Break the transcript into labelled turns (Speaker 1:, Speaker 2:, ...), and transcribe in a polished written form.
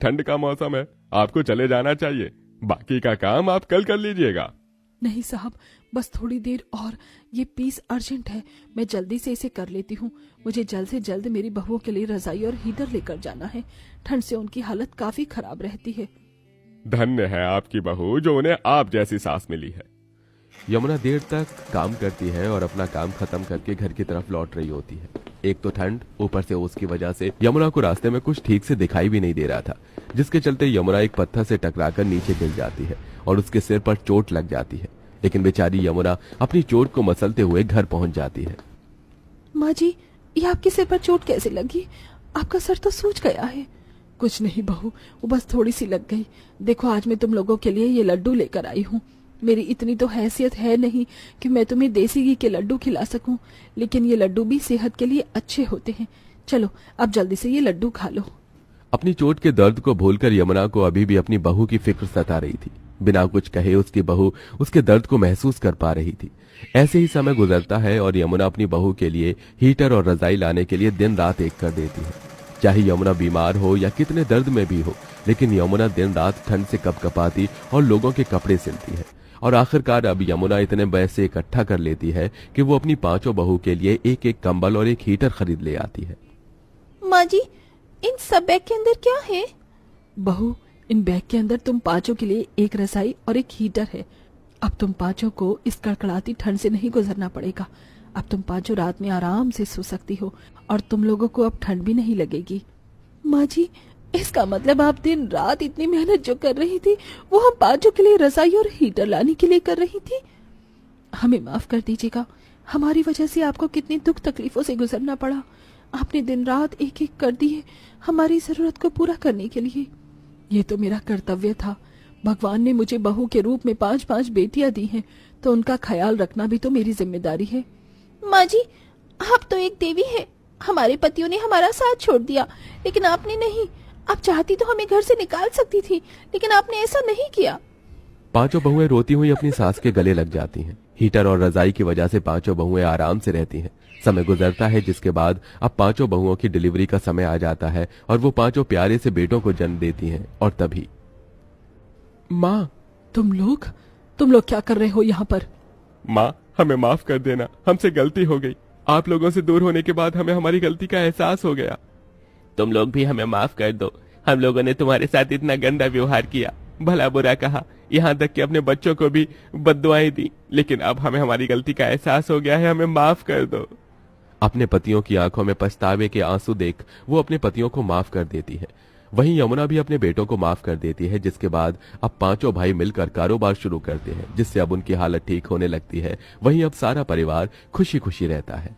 Speaker 1: ठंड का मौसम है, आपको चले जाना चाहिए। बाकी का काम आप कल कर लीजिएगा।
Speaker 2: नहीं साहब, बस थोड़ी देर और, ये पीस अर्जेंट है, मैं जल्दी से इसे कर लेती हूँ। मुझे जल्द से जल्द मेरी बहुओं के लिए रजाई और हीटर लेकर जाना है। ठंड से उनकी हालत काफी खराब रहती है।
Speaker 1: धन्य है आपकी बहू जो उन्हें आप जैसी सास मिली है।
Speaker 3: यमुना देर तक काम करती है और अपना काम खत्म करके घर की तरफ लौट रही होती है। एक तो ठंड, ऊपर से उसकी वजह से यमुना को रास्ते में कुछ ठीक से दिखाई भी नहीं दे रहा था, जिसके चलते यमुना एक पत्थर से टकराकर नीचे गिर जाती है और उसके सिर पर चोट लग जाती है। लेकिन बेचारी यमुना अपनी चोट को मसलते हुए घर पहुंच जाती है।
Speaker 2: माँ जी, ये आपके सिर पर चोट कैसे लगी? आपका सर तो सूज गया है। कुछ नहीं बहू, वो बस थोड़ी सी लग गई। देखो, आज मैं तुम लोगों के लिए ये लड्डू लेकर आई हूँ। मेरी इतनी तो हैसियत है नहीं कि मैं तुम्हें देसी घी के लड्डू खिला सकूं, लेकिन ये लड्डू भी सेहत के लिए अच्छे होते हैं। चलो अब जल्दी से ये लड्डू खा लो।
Speaker 3: अपनी चोट के दर्द को भूलकर यमुना को अभी भी अपनी बहू की फिक्र सता रही थी। बिना कुछ कहे उसकी बहू उसके दर्द को महसूस कर पा रही थी। ऐसे ही समय गुजरता है और यमुना अपनी बहू के लिए हीटर और रजाई लाने के लिए दिन रात एक कर देती है। चाहे यमुना बीमार हो या कितने दर्द में भी हो, लेकिन यमुना दिन रात ठंड से कपकपाती और लोगों के कपड़े सिलती है। और आखिरकार अब यमुना इतने पैसे इकट्ठा कर लेती है कि वो अपनी पांचों बहू के लिए एक एक कंबल और एक हीटर खरीद ले आती है।
Speaker 2: माँ जी, इन सब बैग के अंदर क्या है? बहू, इन बैग के अंदर तुम पांचों के लिए एक रजाई और एक हीटर है। अब तुम पांचों को इस कड़कड़ाती ठंड से नहीं गुजरना पड़ेगा। अब तुम पांचों रात में आराम से सो सकती हो और तुम लोगों को अब ठंड भी नहीं लगेगी। माँ जी, इसका मतलब आप दिन रात इतनी मेहनत जो कर रही थी, वो हम पांचों के लिए रजाई और हीटर लाने के लिए कर रही थी। हमें माफ कर दीजिएगा, हमारी वजह से आपको कितनी दुख तकलीफों से गुजरना पड़ा। आपने दिन रात एक एक कर दिए हमारी जरूरत को पूरा करने के लिए। ये तो मेरा कर्तव्य था। भगवान ने मुझे बहू के रूप में 5-5 बेटियां दी हैं, तो उनका ख्याल रखना भी तो मेरी जिम्मेदारी है। माँ जी, आप तो एक देवी है। हमारे पतियों ने हमारा साथ छोड़ दिया, लेकिन आपने नहीं। आप चाहती तो हमें घर से निकाल सकती थी, लेकिन आपने ऐसा नहीं किया।
Speaker 3: पांचों बहुएं रोती हुई अपनी सास के गले लग जाती हैं। हीटर और रजाई की वजह से पांचों बहुएं आराम से रहती हैं। समय गुजरता है, जिसके बाद अब पांचों बहुओं की डिलीवरी का समय आ जाता है और वो पांचों प्यारे से बेटों को जन्म देती हैं। और तभी
Speaker 2: माँ, तुम लोग क्या कर रहे हो यहाँ पर?
Speaker 1: माँ, हमें माफ कर देना, हमसे गलती हो गई। आप लोगों से दूर होने के बाद हमें हमारी गलती का एहसास हो गया।
Speaker 4: तुम लोग भी हमें माफ कर दो। हम लोगों ने तुम्हारे साथ इतना गंदा व्यवहार किया, भला बुरा कहा, यहाँ तक कि अपने बच्चों को भी बद्दुआएं दी, लेकिन अब हमें हमारी गलती का एहसास हो गया है। हमें माफ कर दो।
Speaker 3: अपने पतियों की आंखों में पछतावे के आंसू देख वो अपने पतियों को माफ कर देती है। वहीं यमुना भी अपने बेटों को माफ कर देती है, जिसके बाद अब पांचों भाई मिलकर कारोबार शुरू करते हैं, जिससे अब उनकी हालत ठीक होने लगती है। वहीं अब सारा परिवार खुशी खुशी रहता है।